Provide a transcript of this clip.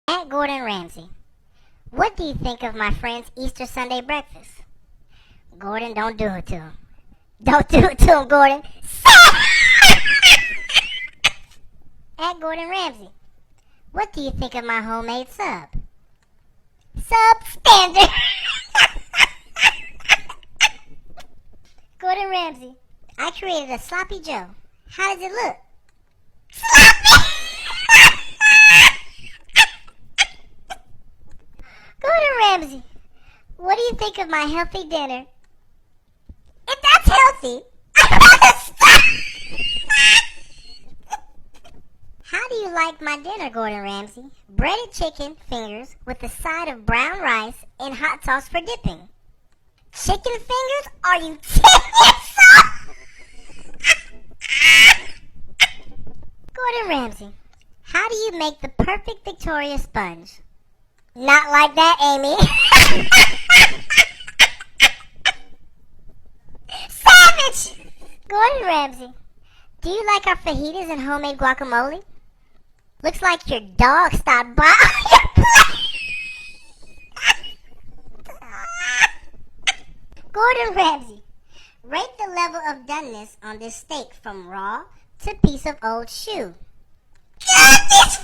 At Gordon Ramsay, what do you think of my friend's Easter Sunday breakfast? Gordon, don't do it to him. Don't do it to him, Gordon. At Gordon Ramsay, what do you think of my homemade sub? Substandard. Gordon Ramsay, I created a sloppy Joe. How does it look? Sloppy! Gordon Ramsay, what do you think of my healthy dinner? If that's healthy, I'm gonna stop. How do you like my dinner, Gordon Ramsay? Breaded chicken fingers with a side of brown rice and hot sauce for dipping. Chicken fingers? Are you 10 years old? Gordon Ramsay, how do you make the perfect Victoria sponge? Not like that, Amy. Savage! Gordon Ramsay, do you like our fajitas and homemade guacamole? Looks like your dog stopped by your plate. Gordon Ramsay, rate the level of doneness on this steak from raw to piece of old shoe. God, this